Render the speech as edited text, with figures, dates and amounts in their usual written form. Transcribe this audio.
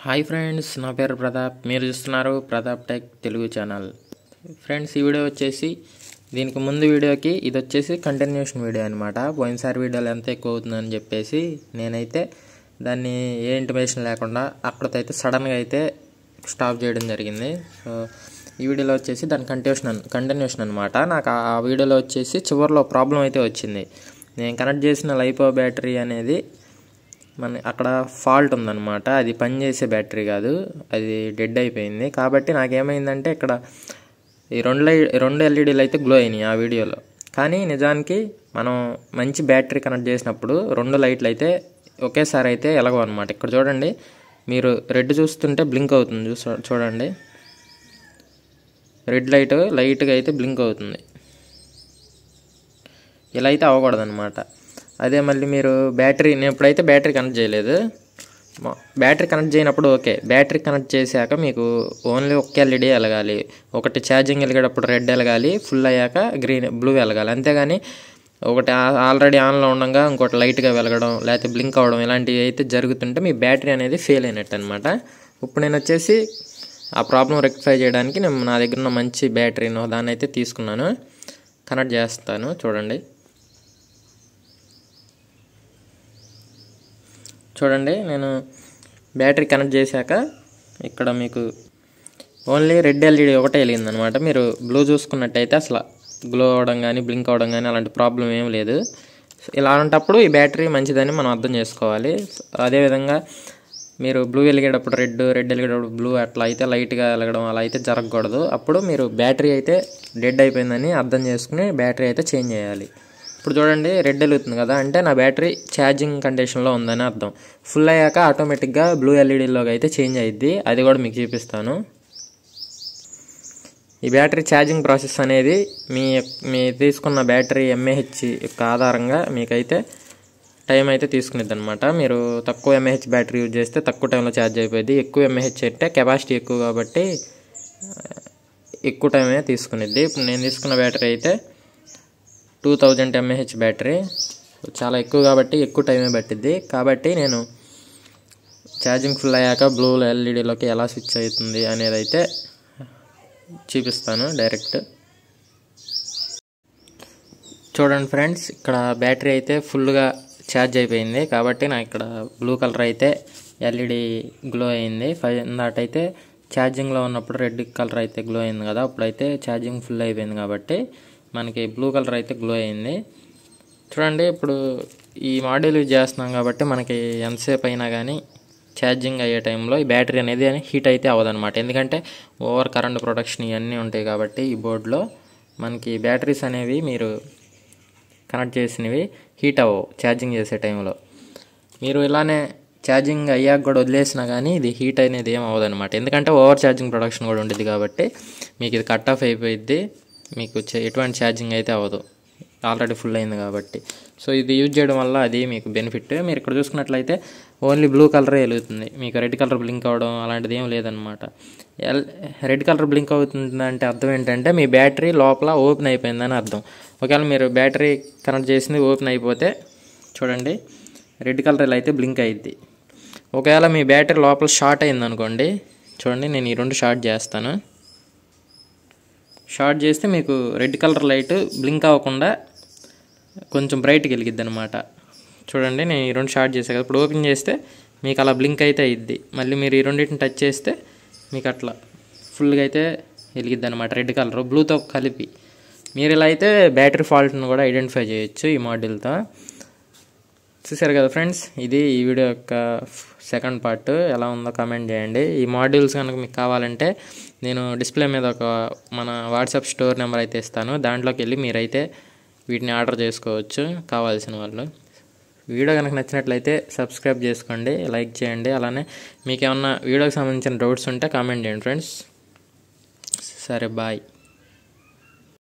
Hi friends, నా పేరు ప్రతాప్. మీరు చూస్తున్నారు Pratap tech Telugu channel. Friends, ఈ వీడియో వచ్చేసి దీనికి ముందు వీడియోకి ఇది వచ్చేసి కంటిన్యూషన్ వీడియో అనమాట. పోయినసారి వీడియోలు ఎంత ఎక్కువ అవుతుందని చెప్పేసి నేనైతే దాన్ని ఏ ఇంటిమేషన్ లేకుండా అక్కడితో అయితే సడన్గా అయితే స్టాప్ చేయడం జరిగింది. సో ఈ వీడియోలో వచ్చేసి దాని కంటిన్యూషన్ అనమాట. నాకు ఆ వీడియోలో వచ్చేసి చివరిలో ప్రాబ్లం అయితే వచ్చింది. నేను కనెక్ట్ చేసిన లైపో బ్యాటరీ అనేది అక్కడ ఫాల్ట్ ఉందన్నమాట. అది పనిచేసే బ్యాటరీ కాదు, అది డెడ్ అయిపోయింది. కాబట్టి నాకేమైందంటే ఇక్కడ ఈ రెండు ఎల్ఈడీలు అయితే గ్లో అయినాయి ఆ వీడియోలో. కానీ నిజానికి మనం మంచి బ్యాటరీ కనెక్ట్ చేసినప్పుడు రెండు లైట్లు అయితే ఒకేసారి అయితే ఎలాగో అనమాట. ఇక్కడ చూడండి, మీరు రెడ్ చూస్తుంటే బ్లింక్ అవుతుంది, చూడండి, రెడ్ లైట్గా అయితే బ్లింక్ అవుతుంది. ఇలా అయితే అవ్వకూడదు అనమాట. అదే మళ్ళీ మీరు నేను ఎప్పుడైతే బ్యాటరీ కనెక్ట్ చేయలేదు, బ్యాటరీ కనెక్ట్ చేయనప్పుడు ఓకే, బ్యాటరీ కనెక్ట్ చేశాక మీకు ఓన్లీ ఒక్క ఎల్ఈడీ వెలగాలి. ఒకటి ఛార్జింగ్ వెలిగేటప్పుడు రెడ్ వెలగాలి, ఫుల్ అయ్యాక బ్లూ వెలగాలి. అంతేగాని ఒకటి ఆల్రెడీ ఆన్లో ఉండగా ఇంకోటి లైట్గా వెలగడం లేకపోతే బ్లింక్ అవ్వడం ఇలాంటివి అయితే జరుగుతుంటే మీ బ్యాటరీ అనేది ఫెయిల్ అయినట్టు అనమాట. ఇప్పుడు నేను వచ్చేసి ఆ ప్రాబ్లం రెక్టిఫై చేయడానికి నా దగ్గర ఉన్న మంచి బ్యాటరీను దాన్ని అయితే తీసుకున్నాను, కనెక్ట్ చేస్తాను. చూడండి, నేను బ్యాటరీ కనెక్ట్ చేశాక ఇక్కడ మీకు ఓన్లీ రెడ్ ఎల్ఈడి ఒకటే వెలిగిందనమాట. మీరు బ్లూ చూసుకున్నట్టయితే అసలు గ్లో అవ్వడం కానీ బ్లింక్ అవ్వడం కానీ అలాంటి ప్రాబ్లం ఏం లేదు. ఇలాంటప్పుడు ఈ బ్యాటరీ మంచిదని మనం అర్థం చేసుకోవాలి. అదేవిధంగా మీరు బ్లూ వెలిగేటప్పుడు రెడ్ వెలిగేటప్పుడు బ్లూ అట్లా అయితే లైట్గా వెలగడం అలా అయితే జరగకూడదు. అప్పుడు మీరు బ్యాటరీ అయితే డెడ్ అయిపోయిందని అర్థం చేసుకుని బ్యాటరీ అయితే చేంజ్ చేయాలి. ఇప్పుడు చూడండి, రెడ్ వెలుగుతుంది కదా, అంటే నా బ్యాటరీ ఛార్జింగ్ కండిషన్లో ఉందని అర్థం. ఫుల్ అయ్యాక ఆటోమేటిక్గా బ్లూ ఎల్ఈడీలోకి అయితే చేంజ్ అయ్యిద్ది. అది కూడా మీకు చూపిస్తాను. ఈ బ్యాటరీ ఛార్జింగ్ ప్రాసెస్ అనేది మీ తీసుకున్న బ్యాటరీ ఎంఏహెచ్ యొక్క ఆధారంగా మీకైతే టైం అయితే తీసుకునేది అనమాట. మీరు తక్కువ ఎంఏహెచ్ బ్యాటరీ యూజ్ చేస్తే తక్కువ టైంలో ఛార్జ్ అయిపోయింది. ఎక్కువ ఎంఏహెచ్ అంటే కెపాసిటీ ఎక్కువ కాబట్టి ఎక్కువ టైమే తీసుకునేది. ఇప్పుడు నేను తీసుకున్న బ్యాటరీ అయితే 2000 mAh బ్యాటరీ, చాలా ఎక్కువ కాబట్టి ఎక్కువ టైమే పట్టిద్ది. కాబట్టి నేను ఛార్జింగ్ ఫుల్ అయ్యాక బ్లూ ఎల్ఈడీలోకి ఎలా స్విచ్ అవుతుంది అనేది అయితే చూపిస్తాను డైరెక్ట్. చూడండి ఫ్రెండ్స్, ఇక్కడ బ్యాటరీ అయితే ఫుల్గా ఛార్జ్ అయిపోయింది. కాబట్టి నాకు ఇక్కడ బ్లూ కలర్ అయితే ఎల్ఈడి గ్లో అయింది. అయితే ఛార్జింగ్లో ఉన్నప్పుడు రెడ్ కలర్ అయితే గ్లో అయింది కదా, అప్పుడైతే ఛార్జింగ్ ఫుల్ అయిపోయింది కాబట్టి మనకి బ్లూ కలర్ అయితే గ్లో అయింది. చూడండి, ఇప్పుడు ఈ మాడ్యూల్ యూజ్ చేస్తున్నాం కాబట్టి మనకి ఎంతసేపు అయినా కానీ ఛార్జింగ్ అయ్యే టైంలో ఈ బ్యాటరీ అనేది హీట్ అయితే అవ్వదన్నమాట. ఎందుకంటే ఓవర్ కరెంట్ ప్రొటెక్షన్ ఇవన్నీ ఉంటాయి కాబట్టి ఈ బోర్డులో మనకి బ్యాటరీస్ అనేవి మీరు కనెక్ట్ చేసినవి హీట్ అవ్వవు ఛార్జింగ్ చేసే టైంలో. మీరు ఇలానే ఛార్జింగ్ అయ్యాక కూడా వదిలేసినా కానీ ఇది హీట్ అనేది ఏం అవ్వదన్నమాట. ఎందుకంటే ఓవర్ ఛార్జింగ్ ప్రొడక్షన్ కూడా ఉంటుంది కాబట్టి మీకు ఇది కట్ ఆఫ్ అయిపోయిద్ది. మీకు ఎటువంటి ఛార్జింగ్ అయితే అవ్వదు, ఆల్రెడీ ఫుల్ అయింది కాబట్టి. సో ఇది యూజ్ చేయడం వల్ల అది మీకు బెనిఫిట్. మీరు ఇక్కడ చూసుకున్నట్లయితే ఓన్లీ బ్లూ కలరే వెలుగుతుంది, మీకు రెడ్ కలర్ బ్లింక్ అవ్వడం అలాంటిది ఏం లేదనమాట. రెడ్ కలర్ బ్లింక్ అవుతుందంటే అర్థం ఏంటంటే మీ బ్యాటరీ లోపల ఓపెన్ అయిపోయిందని అర్థం. ఒకవేళ మీరు బ్యాటరీ కనెక్ట్ చేసింది ఓపెన్ అయిపోతే చూడండి, రెడ్ కలర్ అయితే బ్లింక్ అయ్యిద్ది. ఒకవేళ మీ బ్యాటరీ లోపల షార్ట్ అయిందనుకోండి, చూడండి నేను ఈ రెండు షార్ట్ చేస్తాను. షార్ట్ చేస్తే మీకు రెడ్ కలర్ లైట్ బ్లింక్ అవ్వకుండా కొంచెం బ్రైట్గా వెలిగిద్ది అనమాట. చూడండి, నేను ఈ రెండు షార్ట్ చేసాను కదా, ఇప్పుడు ఓపెన్ చేస్తే మీకు అలా బ్లింక్ అయితే అయ్యిద్ది. మళ్ళీ మీరు ఈ రెండింటిని టచ్ చేస్తే మీకు అట్లా ఫుల్గా అయితే వెలిగిద్ది అనమాట, రెడ్ కలర్ బ్లూతో కలిపి. మీరు ఇలా అయితే బ్యాటరీ ఫాల్ట్ను కూడా ఐడెంటిఫై చేయొచ్చు ఈ మాడ్యూల్తో. చూసారు కదా ఫ్రెండ్స్, ఇది ఈ వీడియో యొక్క సెకండ్ పార్ట్. ఎలా ఉందో కామెంట్ చేయండి. ఈ మాడ్యూల్స్ కనుక మీకు కావాలంటే నేను డిస్ప్లే మీద మన వాట్సాప్ స్టోర్ నెంబర్ అయితే ఇస్తాను, దాంట్లోకి వెళ్ళి మీరైతే వీటిని ఆర్డర్ చేసుకోవచ్చు కావాల్సిన వాళ్ళు. వీడియో కనుక నచ్చినట్లయితే సబ్స్క్రైబ్ చేసుకోండి, లైక్ చేయండి. అలానే మీకు ఏమన్నా వీడియోకి సంబంధించిన డౌట్స్ ఉంటే కామెంట్ చేయండి ఫ్రెండ్స్. సరే, బాయ్.